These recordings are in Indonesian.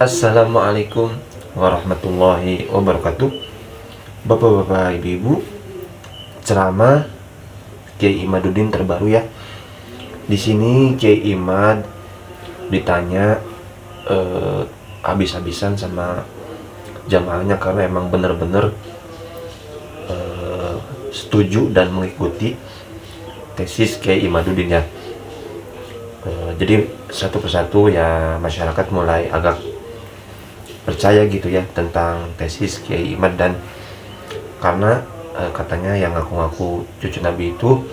Assalamualaikum warahmatullahi wabarakatuh. Bapak-bapak, ibu-ibu, ceramah Kiai Imaduddin terbaru ya. Di sini Kiai Imad ditanya habis-habisan sama jamaahnya karena emang bener-bener setuju dan mengikuti tesis Kiai Imaduddin ya. Jadi satu persatu ya masyarakat mulai agak percaya gitu ya tentang tesis Kiai Imad, dan karena katanya yang ngaku-ngaku cucu Nabi itu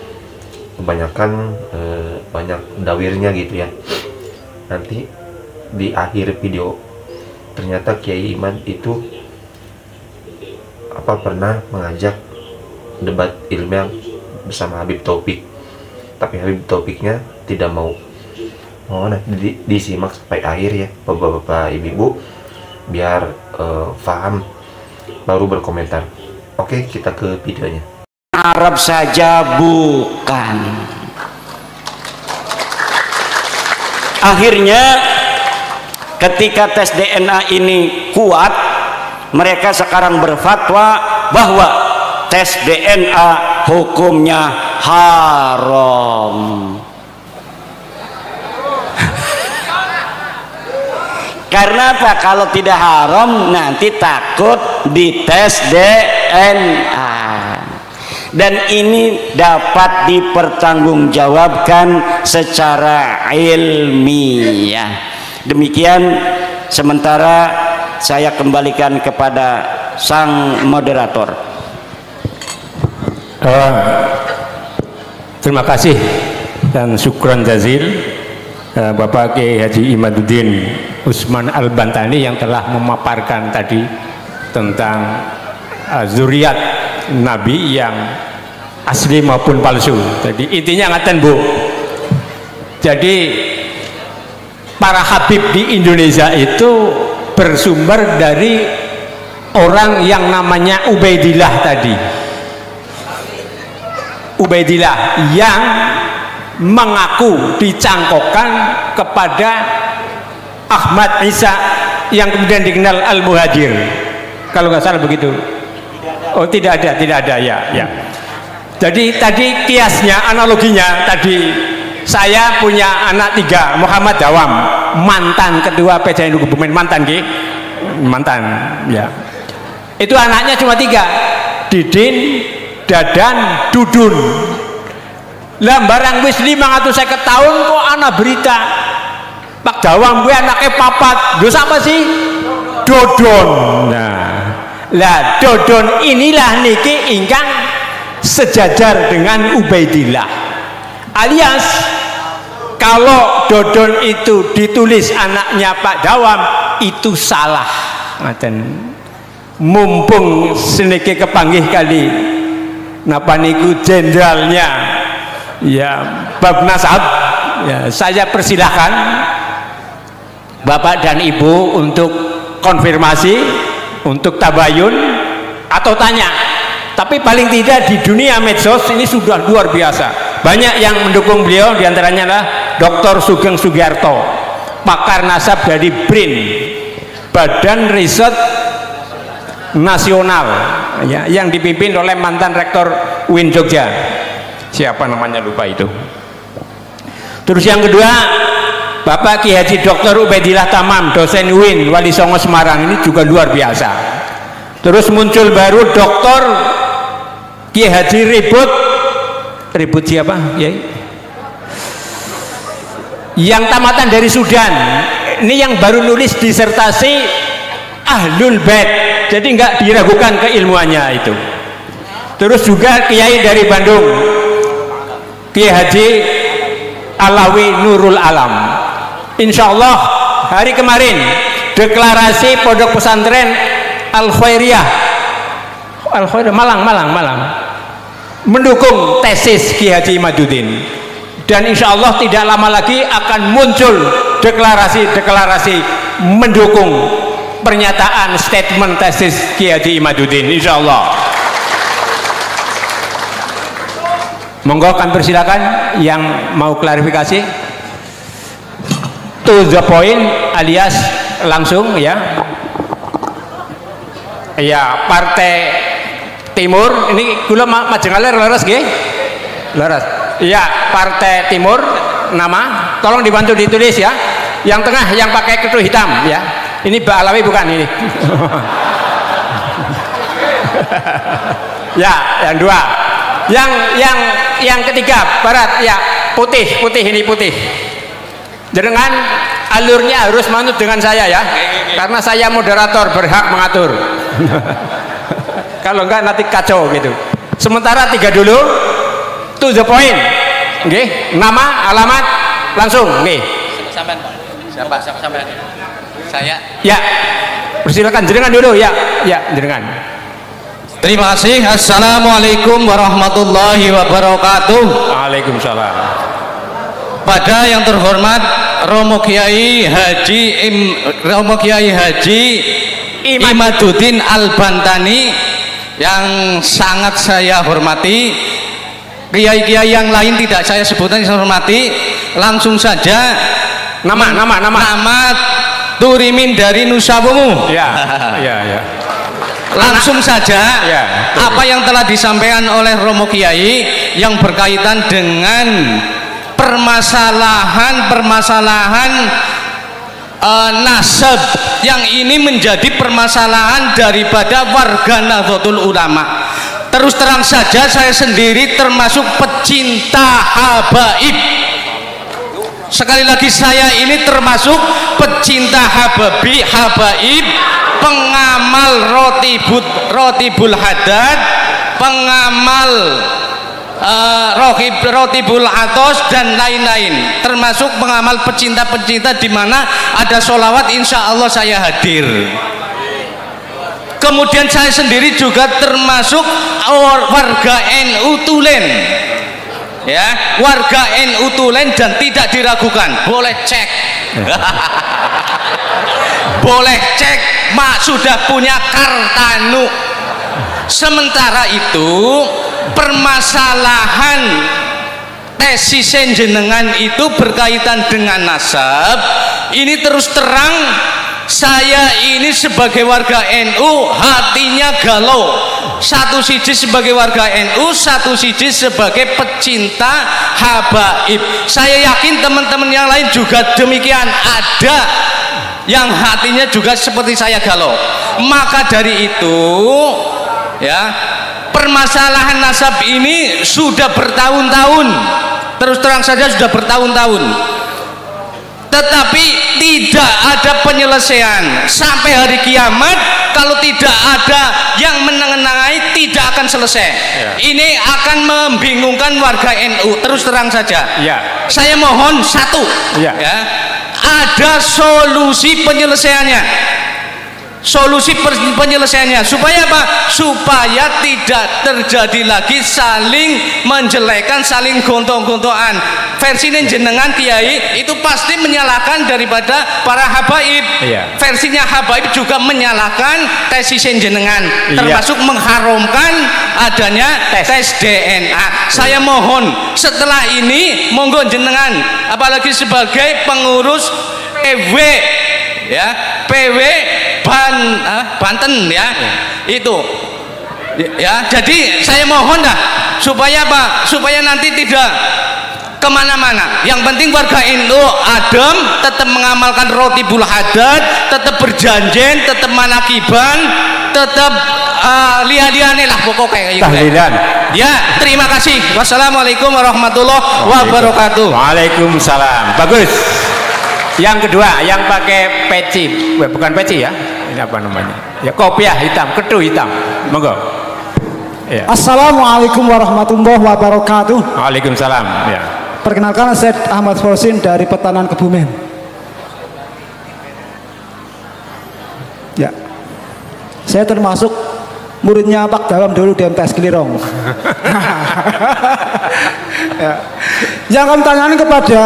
kebanyakan banyak dawirnya gitu ya. Nanti di akhir video ternyata Kiai Imad itu pernah mengajak debat ilmiah bersama Habib Taufik, tapi Habib Taufiknya tidak mau. Nanti disimak sampai akhir ya bapak-bapak, ibu-ibu, biar paham baru berkomentar. Oke, kita ke videonya. Arab saja bukan. Akhirnya ketika tes DNA ini kuat, mereka sekarang berfatwa bahwa tes DNA hukumnya haram. Karena apa? Kalau tidak haram nanti takut dites DNA, dan ini dapat dipertanggungjawabkan secara ilmiah. Demikian, sementara saya kembalikan kepada sang moderator. Terima kasih dan syukran jazil Bapak Kiai Haji Imaduddin Usman Al-Bantani yang telah memaparkan tadi tentang zuriat Nabi yang asli maupun palsu. Jadi intinya ngaten Bu, jadi para habib di Indonesia itu bersumber dari orang yang namanya Ubaidillah tadi. Ubaidillah yang mengaku dicangkokkan kepada Ahmad Isa yang kemudian dikenal Al-Muhajir, kalau nggak salah begitu. Oh, tidak ada ya. Jadi tadi kiasnya, analoginya tadi, saya punya anak 3, Muhammad Dawam, mantan ketua PJN Kebumen, mantan ya. Itu anaknya cuma 3, Didin, Dadan, Dudun. Lah barang wis 550 tahun kok ana berita Pak Dawam gue anaknya 4, lho sama sih? Dodon. Nah, lah Dodon inilah niki ingkang sejajar dengan Ubaidillah. Alias kalau Dodon itu ditulis anaknya Pak Dawam itu salah. Ngaten. Mumpung seniki kepanggih kali napa niku jenderalnya ya bab nasab ya, saya persilahkan Bapak dan Ibu untuk konfirmasi, untuk tabayun atau tanya. Tapi paling tidak di dunia medsos ini sudah luar biasa, banyak yang mendukung beliau, diantaranya adalah Dr. Sugeng Sugiarto, pakar nasab dari BRIN, Badan Riset Nasional ya, yang dipimpin oleh mantan rektor UIN Jogja, siapa namanya lupa itu. Terus yang kedua Bapak Ki Haji Dr. Ubaidillah Tamam, dosen UIN Wali Songo Semarang, ini juga luar biasa. Terus muncul baru Dr. Ki Haji Ribut siapa ya, yang tamatan dari Sudan, ini yang baru nulis disertasi Ahlul Bait, jadi nggak diragukan keilmuannya itu. Terus juga Kiai dari Bandung, Kiai Haji Alawi Nurul Alam. Insya Allah hari kemarin deklarasi pondok pesantren Al-Khairiyah Malang mendukung tesis Kiai Haji Imaduddin, dan insya Allah tidak lama lagi akan muncul deklarasi mendukung pernyataan statement tesis Kiai Haji Imaduddin, insya Allah. Monggo kami persilakan yang mau klarifikasi, to the point alias langsung ya. Ya, Partai Timur ini kula majengaler leres nggih. Leres. Iya, Partai Timur nama, tolong dibantu ditulis ya. Yang tengah yang pakai ketu hitam ya. Ini Mbak Alawi bukan ini. Ya, yang dua. Yang ketiga Barat ya, putih ini putih. Jenengan alurnya harus manut dengan saya ya. Karena saya moderator berhak mengatur. Kalau enggak nanti kacau gitu. Sementara tiga dulu, to the point. Nggih, nama, alamat, langsung nggih. Sampean Pak. Siapa sampean? Saya. Ya. Persilakan jenengan dulu ya. Ya, jenengan. Terima kasih. Assalamualaikum warahmatullahi wabarakatuh. Waalaikumsalam. Pada yang terhormat Romo Kiai Haji Imaduddin Al-Bantani yang sangat saya hormati, kiai-kiai yang lain tidak saya sebutkan, saya hormati. Langsung saja Nama Turimin dari Nusa Wungu. Ya. Langsung saja ya, apa yang telah disampaikan oleh Romo Kiai yang berkaitan dengan permasalahan nasab yang ini menjadi permasalahan daripada warga Nahdlatul Ulama. Terus terang saja saya sendiri termasuk pecinta habaib. Sekali lagi saya ini termasuk pecinta habaib, pengamal rotibul hadad, pengamal rotibul atos dan lain-lain, termasuk pengamal pecinta-pecinta di mana ada sholawat insya Allah saya hadir. Kemudian saya sendiri juga termasuk warga NU Tulen ya, warga NU Tulen dan tidak diragukan, boleh cek boleh cek, mak sudah punya kartanu. Sementara itu permasalahan tesis jenengan itu berkaitan dengan nasab ini, terus terang saya ini sebagai warga NU hatinya galau. Satu sisi sebagai warga NU, satu sisi sebagai pecinta habaib. Saya yakin teman-teman yang lain juga demikian, ada yang hatinya juga seperti saya galau. Maka dari itu ya, permasalahan nasab ini sudah bertahun-tahun, terus terang saja sudah bertahun-tahun, tetapi tidak ada penyelesaian sampai hari kiamat. Kalau tidak ada yang menengahi, tidak akan selesai ya. Ini akan membingungkan warga NU, terus terang saja ya. Saya mohon satu ya, ada solusi penyelesaiannya, supaya apa? Supaya tidak terjadi lagi saling menjelekan, saling gontok-gontokan. Versinya jenengan kiai itu pasti menyalahkan daripada para habaib. Iya. Versinya habaib juga menyalahkan tesis jenengan, termasuk mengharamkan adanya tes DNA. Saya mohon setelah ini monggo jenengan, apalagi sebagai pengurus PW ya, PW Banten ya, itu ya. Jadi saya mohon dah supaya apa? Supaya nanti tidak kemana-mana. Yang penting warga NU adem, tetap mengamalkan rotibul hadad, tetap berjanjen, tetap manakiban, tetap lihat-lihatnya lah pokoknya tahlilan. Ya, terima kasih. Wassalamualaikum warahmatullahi wabarakatuh. Waalaikumsalam. Bagus. Yang kedua, yang pakai peci, bukan peci ya, ini apa namanya? Ya, kopiah hitam, ketu hitam. Monggo. Ya. Assalamualaikum warahmatullahi wabarakatuh. Waalaikumsalam. Ya. Perkenalkan, saya Ahmad Fausin dari Petanan Kebumen. Ya, saya termasuk muridnya Pak Dawam dulu di MTS Kelirong. Ya. Yang kami tanyakan kepada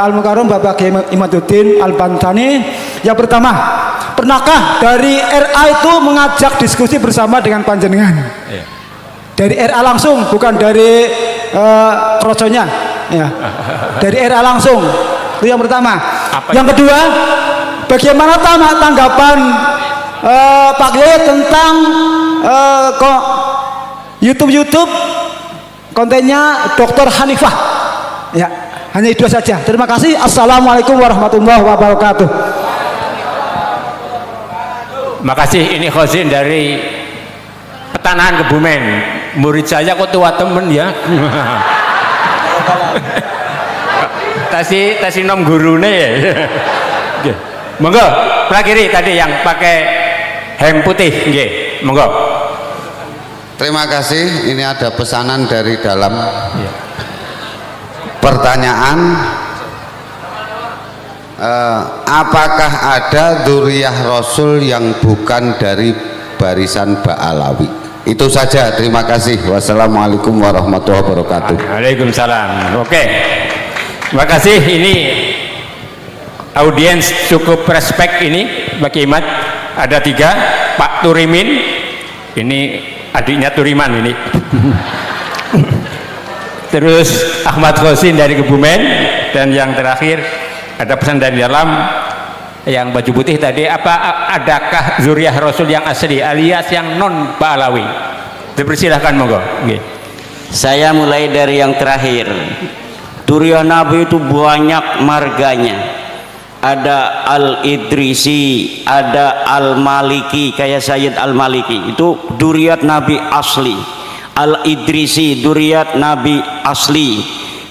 Al-Mukarram Bapak Kiai Imaduddin Al-Bantani, yang pertama, pernahkah dari RA itu mengajak diskusi bersama dengan panjenengan? Iya. Dari RA langsung, bukan dari kroconya ya. Dari RA langsung, itu yang pertama. Yang kedua, bagaimana tanggapan Pak Kiai tentang kok YouTube kontennya Dr. Hanifah? Ya, hanya itu saja. Terima kasih. Assalamualaikum warahmatullahi wabarakatuh. Makasih, ini Khozin dari Petanahan Kebumen. Murid saya kok tua temen ya. Tasi nom gurune ya. Monggo, prakiri tadi yang pakai hem putih, nggih. Monggo. Terima kasih. Ini ada pesanan dari dalam. Pertanyaan, apakah ada dzurriyyah Rasul yang bukan dari barisan Ba'alawi? Itu saja, terima kasih. Wassalamualaikum warahmatullahi wabarakatuh. Waalaikumsalam. Oke, terima kasih. Ini audiens cukup respect ini Pak Kimat. Ada 3, Pak Turimin, ini adiknya Turiman ini. Terus Ahmad Khozin dari Kebumen, dan yang terakhir ada pesan dari dalam yang baju putih tadi, adakah dzurriyyah Rasul yang asli alias yang non Ba'alawi? Dipersilahkan, monggo. Okay. Saya mulai dari yang terakhir. Dzurriyyah Nabi itu banyak marganya. Ada Al-Idrisi, ada Al-Maliki, kayak Sayyid Al-Maliki, itu dzurriyyah Nabi asli. Al-Idrisi dzurriyyah Nabi asli.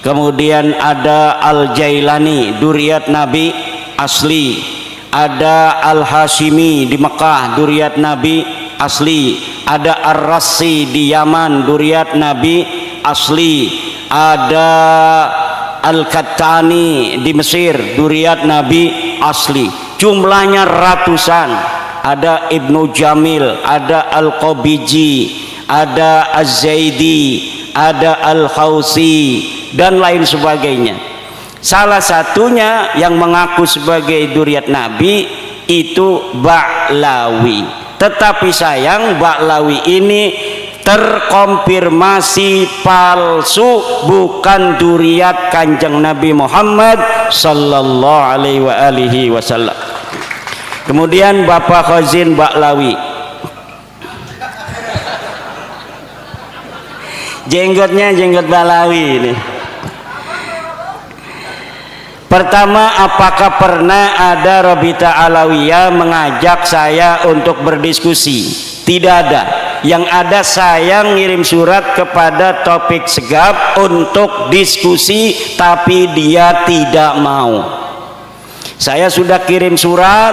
Kemudian ada Al-Jailani dzurriyyah Nabi asli. Ada Al-Hashimi di Mekah dzurriyyah Nabi asli. Ada Ar-Rassi di Yaman dzurriyyah Nabi asli. Ada Al-Kattani di Mesir dzurriyyah Nabi asli. Jumlahnya ratusan. Ada Ibnu Jamil, ada Al-Qabiji, ada Az-Zaidi, ada Al-Khawsi, dan lain sebagainya. Salah satunya yang mengaku sebagai dzurriyyah Nabi itu Ba'lawi. Tetapi sayang, Ba'lawi ini terkonfirmasi palsu, bukan dzurriyyah Kanjeng Nabi Muhammad sallallahu alaihi wasallam. Kemudian Bapak Khozin Ba'lawi, jenggotnya jenggot Ba'lawi ini. Pertama, apakah pernah ada Rabita Alawiyah mengajak saya untuk berdiskusi? Tidak ada. Yang ada saya ngirim surat kepada Taufik Segaf untuk diskusi, tapi dia tidak mau. Saya sudah kirim surat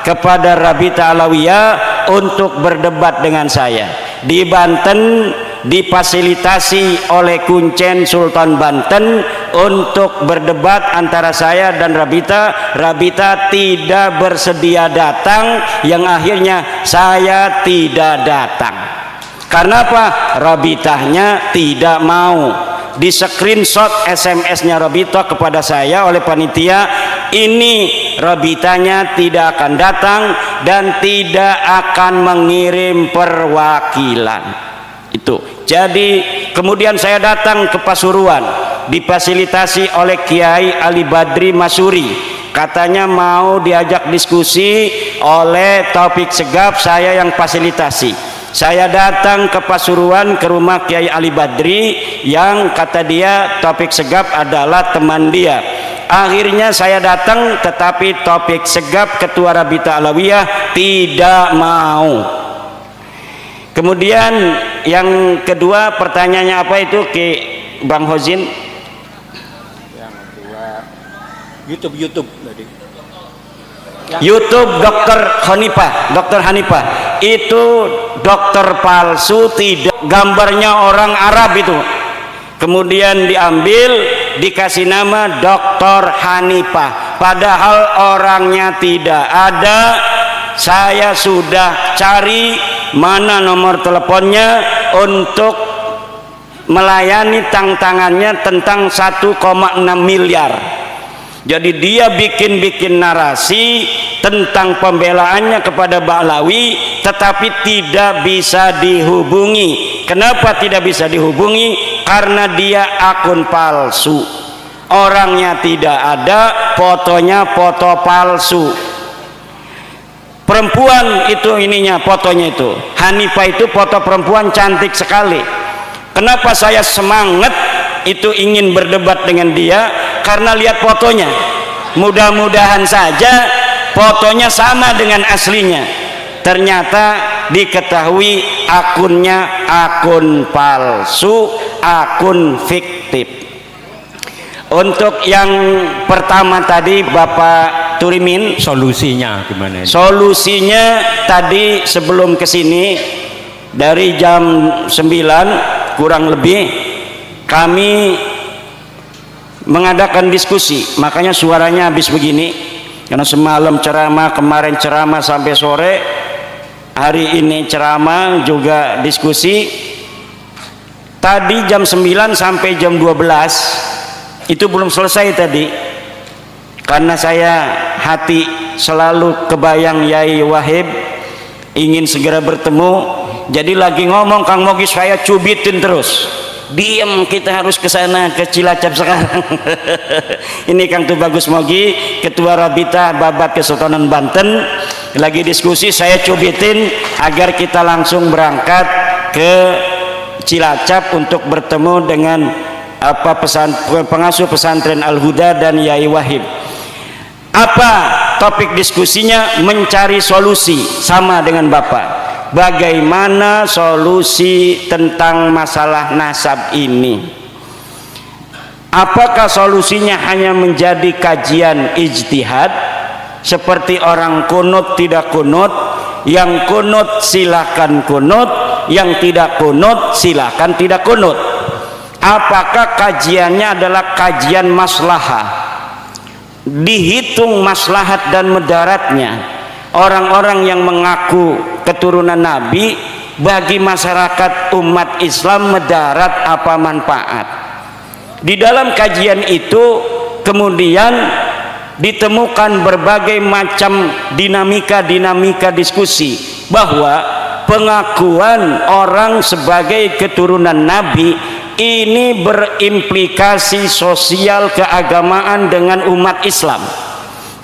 kepada Rabita Alawiyah untuk berdebat dengan saya. Di Banten difasilitasi oleh Kuncen Sultan Banten untuk berdebat antara saya dan Rabita. Rabita tidak bersedia datang, yang akhirnya saya tidak datang. Karena apa? Rabitahnya tidak mau. Di screenshot SMS-nya Rabita kepada saya oleh panitia, ini Rabitanya tidak akan datang dan tidak akan mengirim perwakilan. Itu. Jadi kemudian saya datang ke Pasuruan, difasilitasi oleh Kiai Ali Badri Masuri. Katanya mau diajak diskusi oleh Taufik Segaf, saya yang fasilitasi. Saya datang ke Pasuruan ke rumah Kiai Ali Badri, yang kata dia Taufik Segaf adalah teman dia. Akhirnya saya datang, tetapi Taufik Segaf, ketua Rabita Alawiyah, tidak mau. Kemudian yang kedua, pertanyaannya apa itu ke Bang Khozin? Yang kedua, YouTube tadi. YouTube Dr. Hanifah itu dokter palsu, tidak, gambarnya orang Arab itu. Kemudian diambil, dikasih nama Dr. Hanifah, padahal orangnya tidak ada. Saya sudah cari mana nomor teleponnya untuk melayani tantangannya tentang 1,6 miliar. Jadi dia bikin narasi tentang pembelaannya kepada Ba'lawi, tetapi tidak bisa dihubungi. Kenapa tidak bisa dihubungi? Karena dia akun palsu, orangnya tidak ada, fotonya foto palsu. perempuan itu ininya fotonya itu Hanifah itu foto perempuan cantik sekali. Kenapa saya semangat itu ingin berdebat dengan dia? Karena lihat fotonya, mudah-mudahan saja fotonya sama dengan aslinya. Ternyata diketahui akunnya akun palsu, akun fiktif. Untuk yang pertama tadi Bapak Turimin, solusinya gimana ini? Solusinya tadi sebelum kesini dari jam 9 kurang lebih kami mengadakan diskusi, makanya suaranya habis begini karena semalam ceramah, kemarin ceramah sampai sore, hari ini ceramah juga diskusi. Tadi jam 9 sampai jam 12 itu belum selesai tadi, karena saya hati selalu kebayang Yai Wahib ingin segera bertemu, jadi lagi ngomong Kang Mogi saya cubitin terus, diam, kita harus ke sana, ke Cilacap sekarang. Ini Kang Tubagus Mogi, Ketua Rabita Babat Kesultanan Banten, lagi diskusi, saya cubitin agar kita langsung berangkat ke Cilacap untuk bertemu dengan pengasuh pesantren Al-Huda dan Yai Wahib. Apa topik diskusinya? Mencari solusi, sama dengan Bapak. Bagaimana solusi tentang masalah nasab ini? Apakah solusinya hanya menjadi kajian ijtihad seperti orang kunut tidak kunut, yang kunut silakan kunut, yang tidak kunut silakan tidak kunut? Apakah kajiannya adalah kajian maslahah, dihitung maslahat dan mudaratnya orang-orang yang mengaku keturunan Nabi, bagi masyarakat umat Islam mudarat apa manfaat? Di dalam kajian itu kemudian ditemukan berbagai macam dinamika diskusi, bahwa pengakuan orang sebagai keturunan Nabi ini berimplikasi sosial keagamaan dengan umat Islam,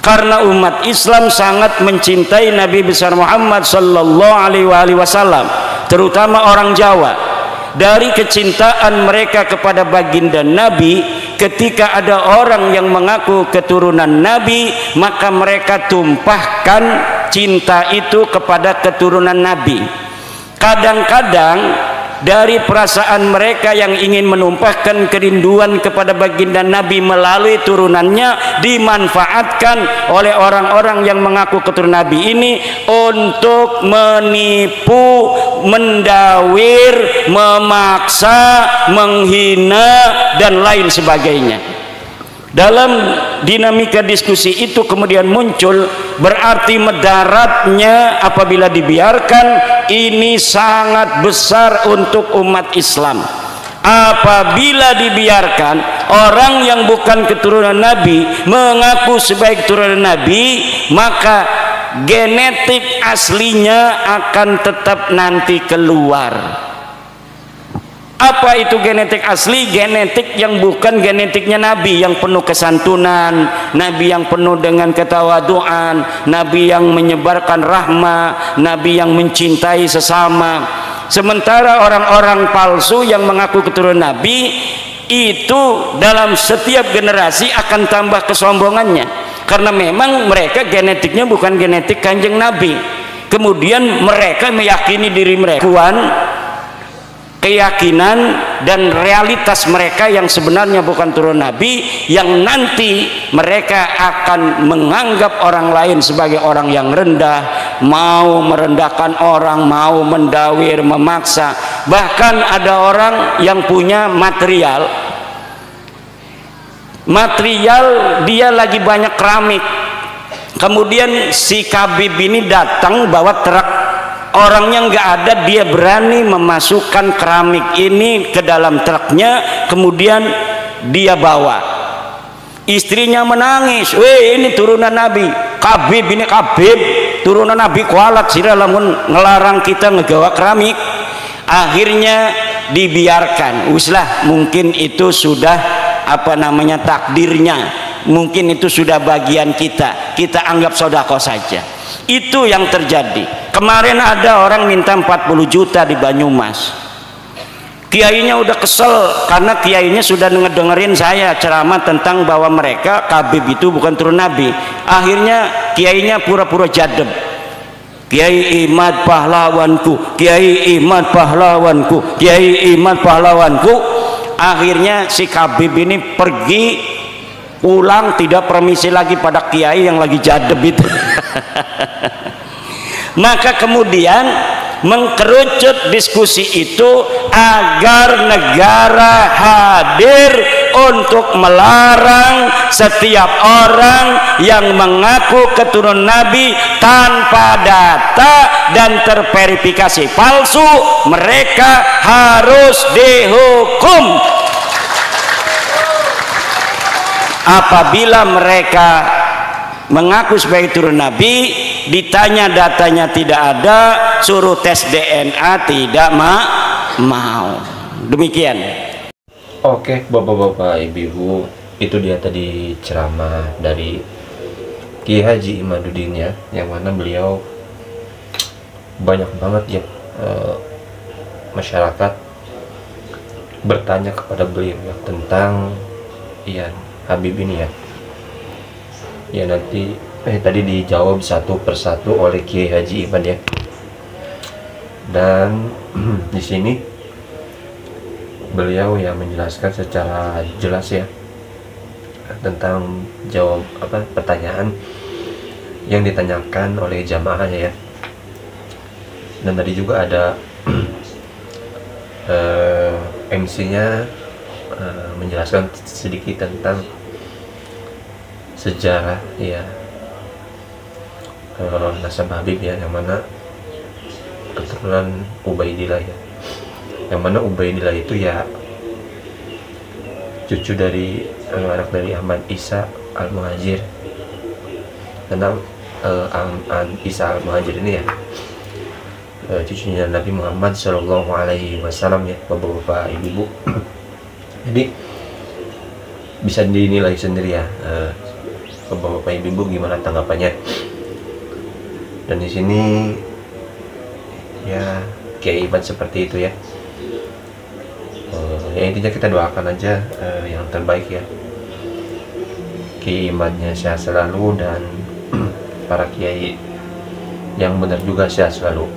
karena umat Islam sangat mencintai Nabi besar Muhammad sallallahu alaihi wasallam, terutama orang Jawa. Dari kecintaan mereka kepada baginda Nabi, ketika ada orang yang mengaku keturunan Nabi, maka mereka tumpahkan cinta itu kepada keturunan Nabi. Kadang-kadang dari perasaan mereka yang ingin menumpahkan kerinduan kepada baginda Nabi melalui turunannya, dimanfaatkan oleh orang-orang yang mengaku keturunan Nabi ini untuk menipu, mendawir, memaksa, menghina dan lain sebagainya. Dalam dinamika diskusi itu kemudian muncul, berarti mudaratnya apabila dibiarkan ini sangat besar untuk umat Islam. Apabila dibiarkan orang yang bukan keturunan Nabi mengaku sebagai keturunan Nabi, maka genetik aslinya akan tetap nanti keluar. Apa itu genetik asli? Genetik yang bukan genetiknya Nabi, yang penuh kesantunan, Nabi yang penuh dengan ketawaduan, Nabi yang menyebarkan rahmah, Nabi yang mencintai sesama. Sementara orang-orang palsu yang mengaku keturunan Nabi itu dalam setiap generasi akan tambah kesombongannya, karena memang mereka genetiknya bukan genetik Kanjeng Nabi. Kemudian mereka meyakini diri mereka, keyakinan dan realitas mereka yang sebenarnya bukan turun Nabi, yang nanti mereka akan menganggap orang lain sebagai orang yang rendah, mau merendahkan orang, mau mendawir, memaksa. Bahkan ada orang yang punya material dia lagi banyak keramik, kemudian si Kabib ini datang bawa truk, orangnya nggak ada, dia berani memasukkan keramik ini ke dalam truknya, kemudian dia bawa. Istrinya menangis, weh ini turunan Nabi, Kabib ini Kabib turunan Nabi kualat sira lamun ngelarang kita ngegawa keramik. Akhirnya dibiarkan, uslah, mungkin itu sudah takdirnya, mungkin itu sudah bagian kita anggap sodako saja. Itu yang terjadi. Kemarin ada orang minta 40 juta di Banyumas. Kiainya udah kesel karena kiainya sudah ngedengerin saya ceramah tentang bahwa mereka Habib itu bukan turun Nabi. Akhirnya kiainya pura-pura jadeb. Kiai Imad pahlawanku, Kiai Imad pahlawanku, Kiai Imad pahlawanku. Akhirnya si Habib ini pergi pulang, tidak permisi lagi pada kiai yang lagi jadeb itu. Maka kemudian mengkerucut diskusi itu agar negara hadir untuk melarang setiap orang yang mengaku keturunan Nabi tanpa data dan terverifikasi palsu, mereka harus dihukum. Apabila mereka mengaku sebagai turun Nabi, ditanya datanya tidak ada, suruh tes DNA tidak mau. Demikian. Oke, bapak-bapak, ibu-ibu, itu dia tadi ceramah dari Kiai Haji Imaduddin ya, yang mana beliau banyak banget ya masyarakat bertanya kepada beliau ya, tentang ya Habib ini ya. Ya nanti tadi dijawab satu persatu oleh Kiai Haji Imad ya. Dan di sini beliau yang menjelaskan secara jelas ya tentang jawab pertanyaan yang ditanyakan oleh jamaahnya ya. Dan tadi juga ada MC-nya menjelaskan sedikit tentang sejarah ya nasab Habib ya, yang mana keturunan Ubaidillah ya, yang mana Ubaidillah itu ya cucu dari anak dari Ahmad Isa Al-Muhajir. Karena Isa Al-Muhajir ini ya cucunya Nabi Muhammad Shallallahu Alaihi Wasallam ya, bapak-bapak, ibu-ibu. Jadi bisa dinilai sendiri ya bapak-bapak, ibu-ibu, gimana tanggapannya. Dan di sini ya Kiai Imad seperti itu ya. Ya intinya kita doakan aja yang terbaik ya. Kiai Imadnya sehat selalu dan para kiai yang benar juga sehat selalu.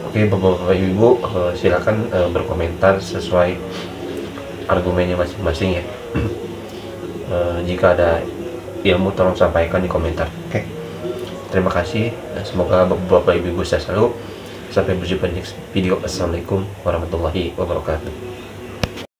Oke bapak-bapak, ibu, silakan berkomentar sesuai argumennya masing-masing ya. Jika ada ilmu tolong sampaikan di komentar. Oke, terima kasih. Semoga bapak ibu sehat selalu. Sampai berjumpa di next video. Assalamualaikum warahmatullahi wabarakatuh.